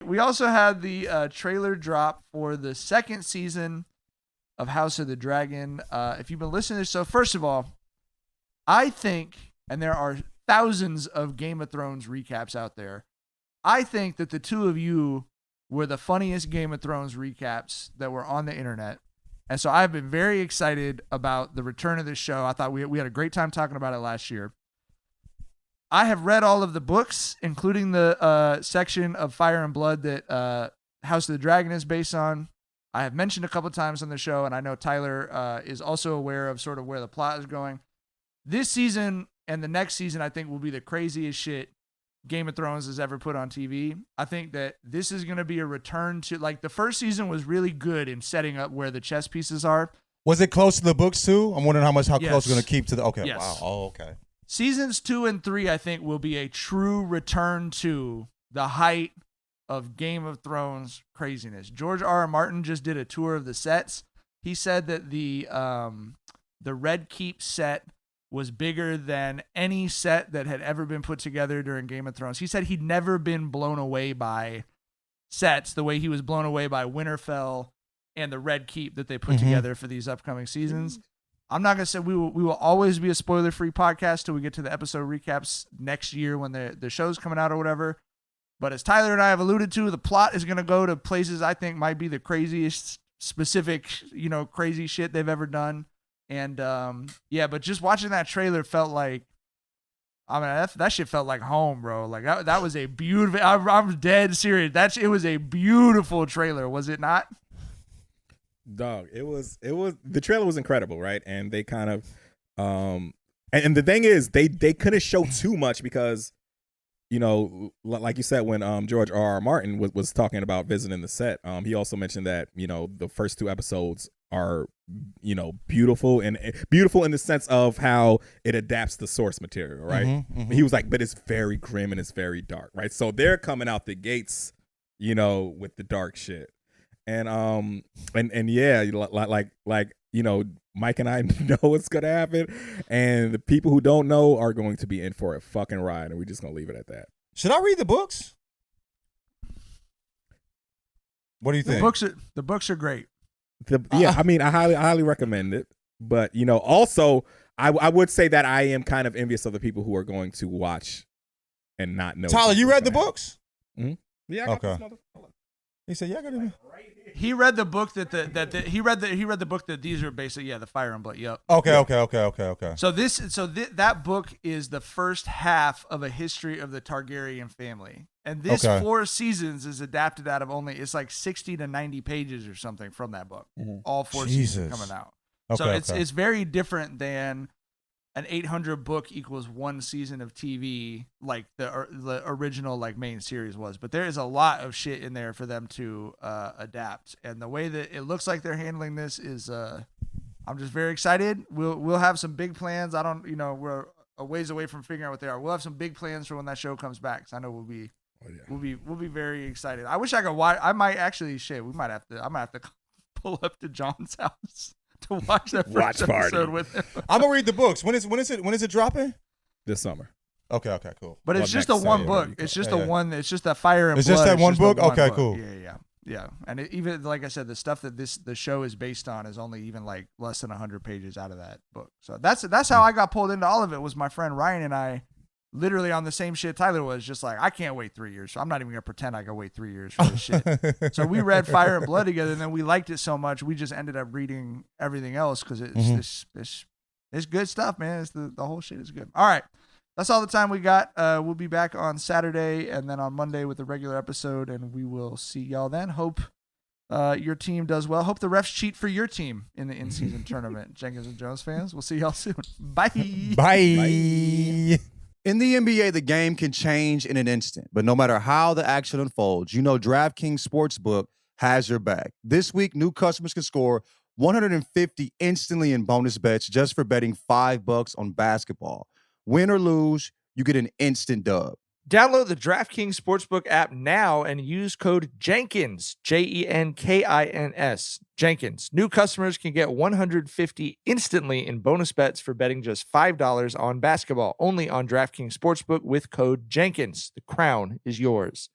We also had the trailer drop for the second season of House of the Dragon. If you've been listening to this, so first of all, I think, and there are thousands of Game of Thrones recaps out there, I think that the two of you were the funniest Game of Thrones recaps that were on the internet. And so I've been very excited about the return of this show. I thought we had a great time talking about it last year. I have read all of the books, including the section of Fire and Blood that House of the Dragon is based on. I have mentioned a couple times on the show, and I know Tyler is also aware of sort of where the plot is going. This season and the next season, I think, will be the craziest shit Game of Thrones has ever put on TV. I think that this is going to be a return to, like, the first season was really good in setting up where the chess pieces are. Was it close to the books too? I'm wondering how Yes. close we're going to keep to the. Okay, Yes. wow. Oh, okay. Seasons 2 and 3, I think, will be a true return to the height of Game of Thrones craziness. George R.R. Martin just did a tour of the sets. He said that the Red Keep set was bigger than any set that had ever been put together during Game of Thrones. He said he'd never been blown away by sets the way he was blown away by Winterfell and the Red Keep that they put together for these upcoming seasons. I'm not going to say we will always be a spoiler-free podcast till we get to the episode recaps next year when the show's coming out or whatever. But as Tyler and I have alluded to, the plot is going to go to places I think might be the craziest specific, crazy shit they've ever done. And but just watching that trailer felt like, I mean, that shit felt like home, bro. Like that was a beautiful, I'm dead serious. It was a beautiful trailer, was it not? Dog, it was the trailer was incredible, right? And they kind of and the thing is they couldn't show too much because like you said, when George R.R. Martin was talking about visiting the set, he also mentioned that the first two episodes are beautiful in the sense of how it adapts the source material, right? He was like, but it's very grim and it's very dark, right? So they're coming out the gates with the dark shit. And yeah, like Mike and I know what's gonna happen, and the people who don't know are going to be in for a fucking ride, and we're just gonna leave it at that. Should I read the books? What do you think? The books are great. I mean, I highly recommend it. But also I would say that I am kind of envious of the people who are going to watch and not know. Tyler, you read the books? Mm-hmm. Yeah. Okay. He said, "Yeah, I got it." He read the book he read the book that these are basically the Fire and Blood. Yep. Okay. So that book is the first half of a history of the Targaryen family, and this 4 seasons is adapted out of it's like 60 to 90 pages or something from that book. All 4 seasons coming out. So it's very different than an 800 book equals 1 season of TV, like the original main series was. But there is a lot of shit in there for them to adapt, and the way that it looks like they're handling this is, I'm just very excited. We'll have some big plans. I don't, we're a ways away from figuring out what they are. We'll have some big plans for when that show comes back. So I know we'll be very excited. I wish I could watch. I might actually I might have to pull up to John's house to watch that first episode with him. I'm gonna read the books. When is it dropping? This summer. Okay, cool. But it's just a one book. It's just a one. It's just a Fire and Blood. It's just that one book. Okay, cool. Yeah. And even like I said, the stuff that the show is based on is only even less than 100 pages out of that book. So that's how I got pulled into all of it. Was my friend Ryan and I. Literally on the same shit Tyler was, just like, I can't wait 3 years. So I'm not even going to pretend I can wait 3 years for this shit. So we read Fire and Blood together, and then we liked it so much, we just ended up reading everything else because it's good stuff, man. The whole shit is good. All right. That's all the time we got. We'll be back on Saturday and then on Monday with a regular episode, and we will see y'all then. Hope your team does well. Hope the refs cheat for your team in the in-season tournament. Jenkins and Jonez fans, we'll see y'all soon. Bye. Bye. In the NBA, the game can change in an instant, but no matter how the action unfolds, DraftKings Sportsbook has your back. This week, new customers can score $150 instantly in bonus bets just for betting $5 on basketball. Win or lose, you get an instant dub. Download the DraftKings Sportsbook app now and use code Jenkins, Jenkins. Jenkins. New customers can get $150 instantly in bonus bets for betting just $5 on basketball. Only on DraftKings Sportsbook with code Jenkins. The crown is yours.